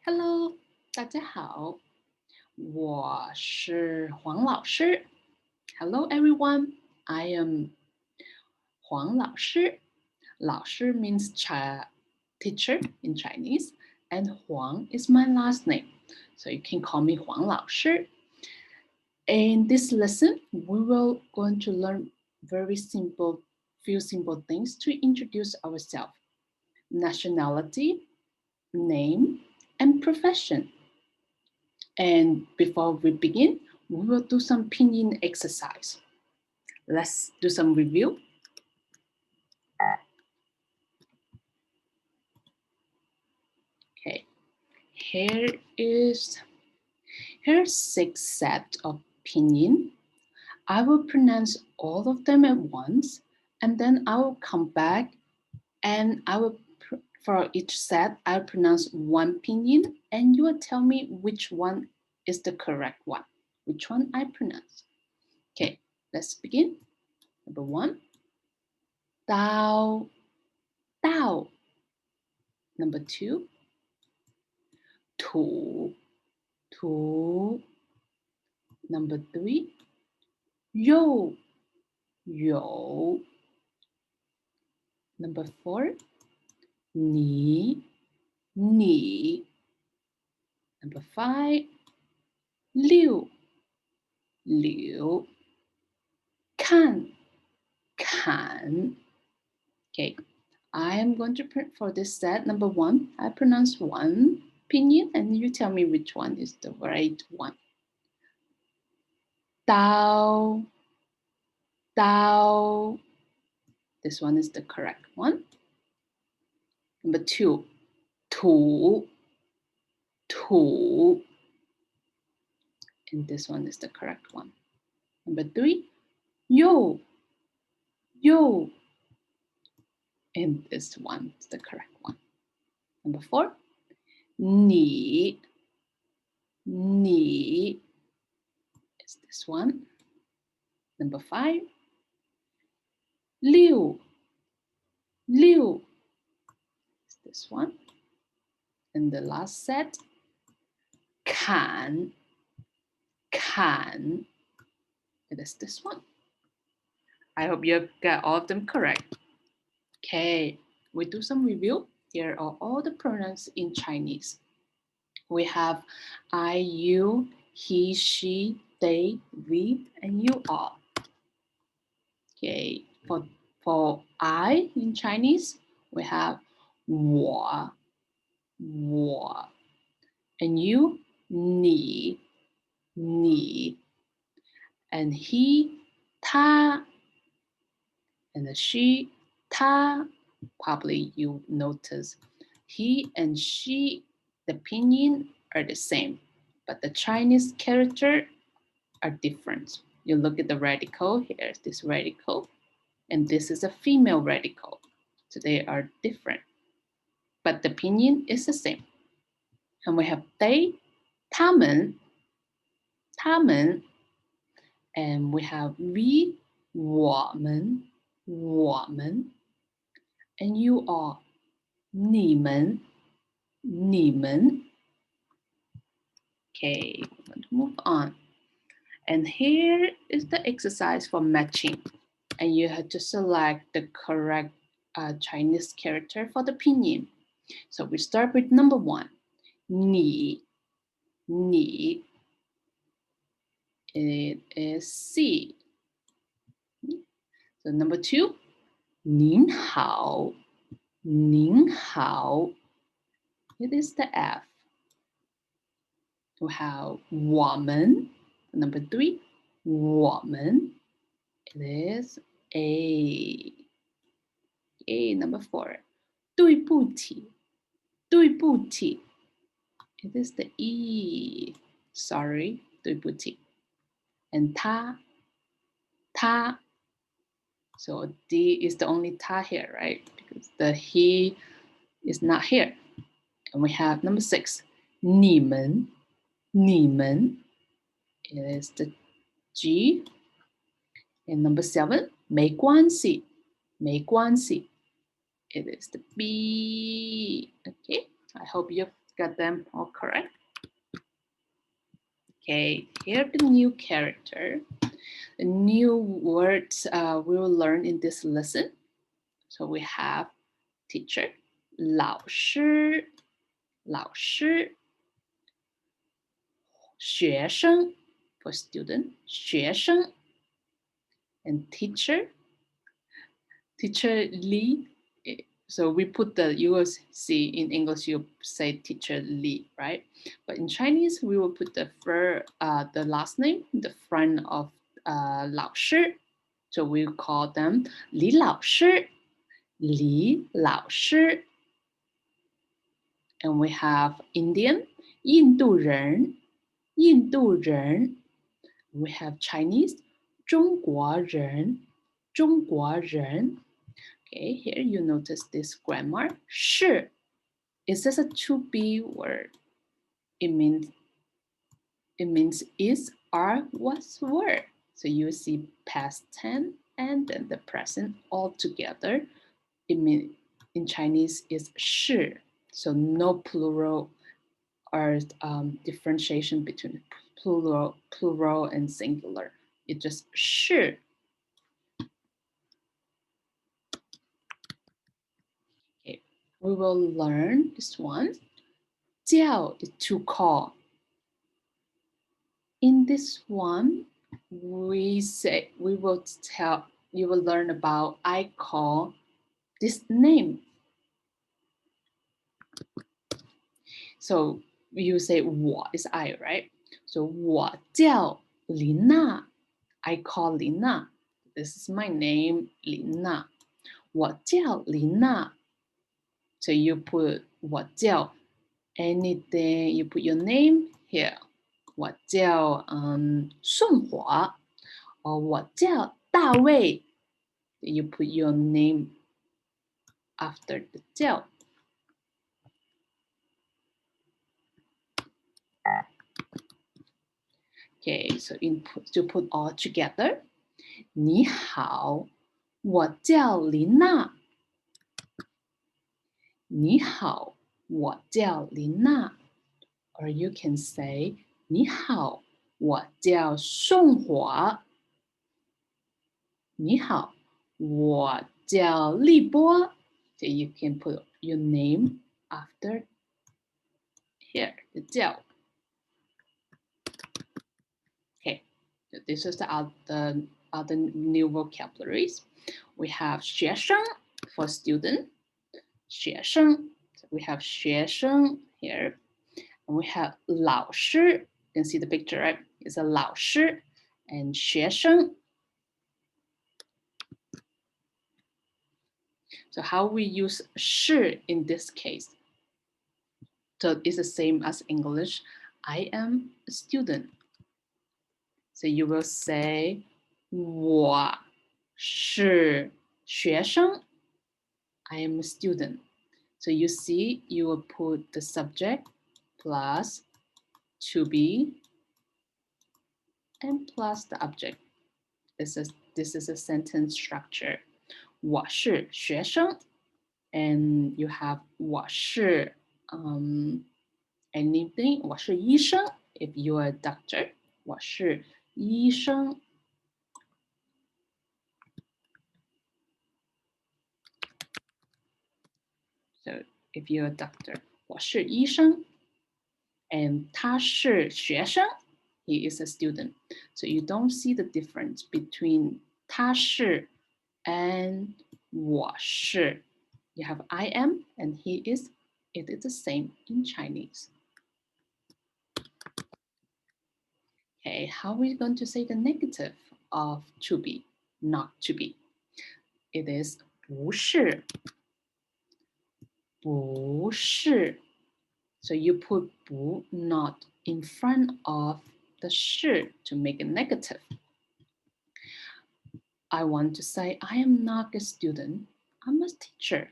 Hello，大家好，我是黄老师。Hello everyone, I am 黄老师. 老师 means teacher in Chinese, and Huang is my last name, so you can call me 黄老师. In this lesson, we will going to learn few simple things to introduce ourselves: nationality, name, and profession. And before we begin, we will do some pinyin exercise. Let's do some review. Okay, here's 6 sets of pinyin. I will pronounce all of them at once, and then I will come back and for each set, I'll pronounce one pinyin, and you will tell me which one is the correct one, which one I pronounce. Okay, let's begin. Number 1, Dao, Dao. Number 2, Tu, Tu. Number 3, Yo, Yo. Number 4, Ni, Ni. Number 5, Liu, Liu. Kan, Kan. Okay, I am going to print for this set. Number 1, I pronounce one pinyin, and you tell me which one is the right one. Dao, Dao. This one is the correct one. Number 2, Tu, Tu. And this one is the correct one. Number 3, Yo, Yo. And this one is the correct one. Number 4, Ni, Ni. Is this one. Number 5, Liu, Liu. Is this one. And the last set, Kan, Kan. It is this one. I hope you got all of them correct. Okay, we do some review. Here are all the pronouns in Chinese. We have I, you, he, she, they, we, and you all. Okay, for I in Chinese, we have 我, 我. And you, 你, 你. And he, 他. And the she, 她. Probably you notice he and she, the pinyin are the same, but the Chinese character are different. You look at the radical, here's this radical, and this is a female radical. So they are different, but the pinyin is the same. And we have they, 他们, 他们, and we have we, 我们, 我们, and you are 你们, 你们. Okay, we're going to move on. And here is the exercise for matching. And you have to select the correct Chinese character for the pinyin. So we start with number 1, 你, 你. It is C. So number 2, 您好, 您好. It is the F. We have 我们. Number 3, 我们. It is A. A. Number 4, 对不起, 对不起. It is the E. Sorry, 对不起. And 他, 他. So D is the only ta here, right? Because the he is not here. And we have number 6, 你们, 你们. It is the G. And number 7, 没关系, 没关系. It is the B. Okay, I hope you Got them all correct? Okay, here the new character. The new words we will learn in this lesson. So we have teacher, 老师,老师,学生 for student, 学生 and teacher, teacher Li. So we put the, you will see in English, you say teacher Li, right? But in Chinese, we will put the last name in the front of 老师. So we call them 李老师,李老师. And we have Indian, 印度人,印度人. We have Chinese, 中国人,中国人. Okay, here you notice this grammar. 是 is this a to be word? It means is, are, was, were. So you see past tense and then the present all together. It means in Chinese is 是. So no plural or differentiation between plural and singular. It's just 是. Okay, we will learn this one. 叫 is to call. In this one, we will tell, you will learn about I call this name. So you say 我 is I, right? So 我叫琳娜, I call 琳娜. This is my name, 琳娜. 我叫琳娜. So you put 我叫 anything, you put your name here. 我叫宋华 or 我叫大卫. You put your name after the 叫. Okay, so to put all together. 你好，我叫琳娜。你好，我叫琳娜。Or you can say 你好，我叫宋华。你好，我叫立波。So you can put your name after here, the 叫. Okay, so this is the other new vocabularies. We have 学生 for student. 学生, so we have 学生 here. And we have 老师. You can see the picture, right? It's a 老师 and 学生. So how we use 是 in this case? So it's the same as English. I am a student. So you will say 我是学生. I am a student. So you see, you will put the subject plus to be and plus the object. This is a sentence structure. 我是学生 and you have 我是 anything. 我是医生 if you are a doctor. 我是医生. So if you're a doctor, 我是医生 and 他是学生. He is a student. So you don't see the difference between 他是 and 我是. You have I am and he is. It is the same in Chinese. Okay, how are we going to say the negative of to be, not to be? It is 不是. 不是. So you put 不 not in front of the 是 to make it negative. I want to say I am not a student. I'm a teacher.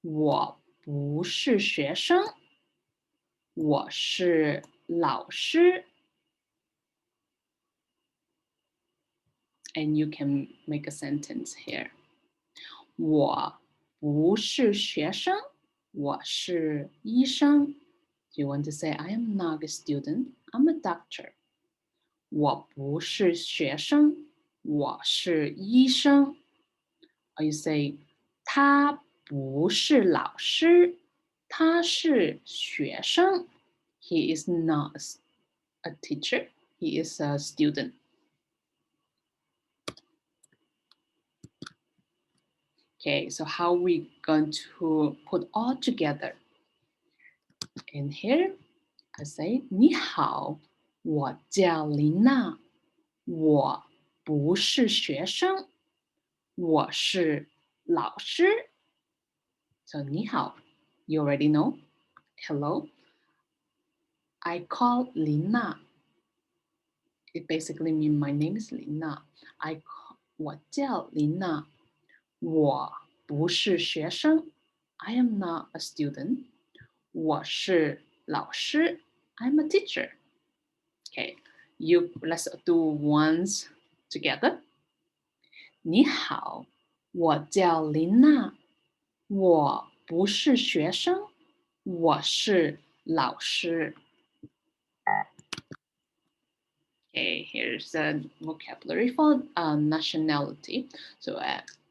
我不是学生。我是老师。And you can make a sentence here. 我不是学生。我是医生。you want to say I am not a student, I'm a doctor. 我不是学生，我是医生。Or you say 他不是老师，他是学生。He is not a teacher, he is a student. Okay, so how are we going to put all together? In here, I say 你好，我叫琳娜，我不是学生，我是老师。So 你好, you already know. Hello. I call Lina. It basically means my name is Lina. 我叫琳娜，我不是学生。I am not a student. 我是老师。I'm a teacher. Okay, let's do ones together. 你好，我叫琳娜，我不是学生，我是老师。Okay, here's a vocabulary for nationality. So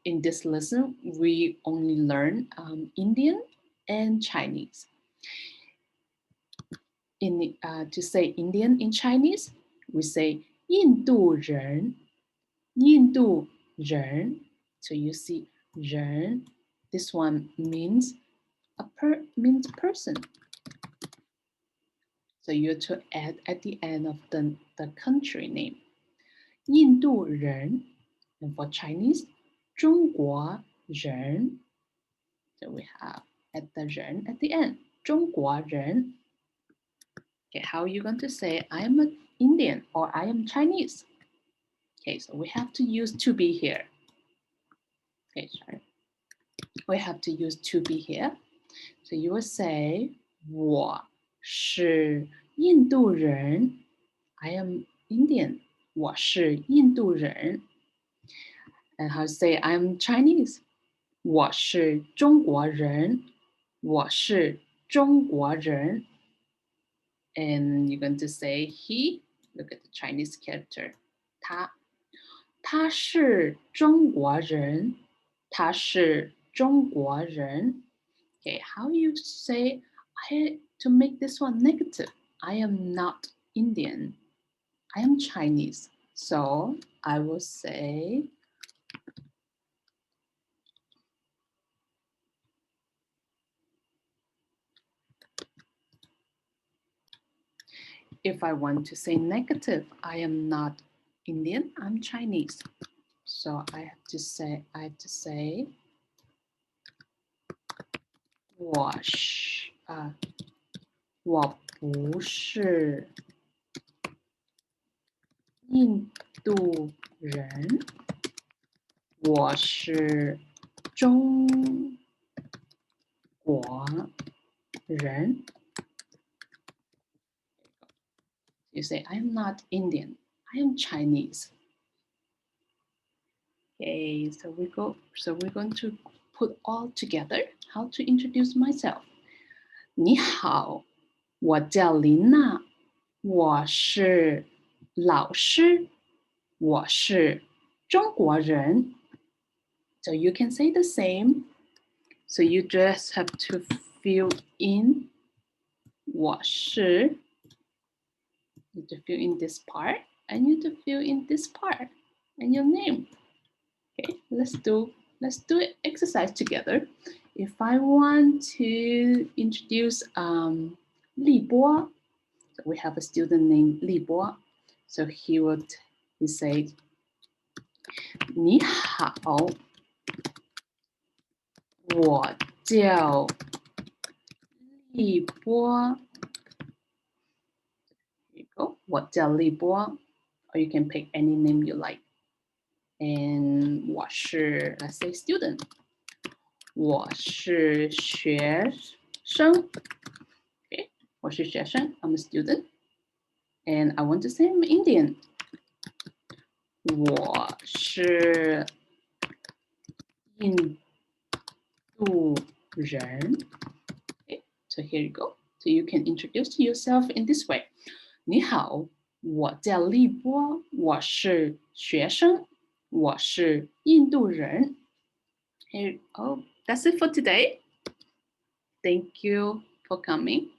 in this lesson, we only learn Indian and Chinese. To say Indian in Chinese, we say 印度人,印度人. So you see 人, this one means means person. So you're to add at the end of the country name. 印度人. And for Chinese, 中国人. So we have at the 人 at the end. 中国人. Okay, how are you going to say I am an Indian or I am Chinese? Okay, so we have to use to be here. Okay, sorry. We have to use to be here. So you will say 我是印度人. I am Indian. 我是印度人. And how to say I am Chinese? 我是中国人. 我是中国人. And you're going to say he. Look at the Chinese character. 他是中国人. 他是中国人. Okay, how you say to make this one negative? I am not Indian. I am Chinese. So I will say if I want to say negative, I am not Indian, I'm Chinese. So I have to say 我不是印度人，我是中国人。You say, I am not Indian, I am Chinese. Okay, so we're going to put all together how to introduce myself. 你好，我叫琳娜，我是老师，我是中国人。So you can say the same. So you just have to fill in 我是 you have to fill in this part and you have to fill in this part and your name. Okay, let's do exercise together. If I want to introduce Li Bo, so we have a student named Li Bo. So he said, 你好，我叫立波。Here you go. 我叫立波 or you can pick any name you like. And 我是 let's say student. 我是学生. Okay, 我是学生 I'm a student. And I want to say I'm Indian. 我是印度人. Okay, so here you go. So you can introduce yourself in this way. 你好，我叫立波，我是学生，我是印度人。Oh, that's it for today. Thank you for coming.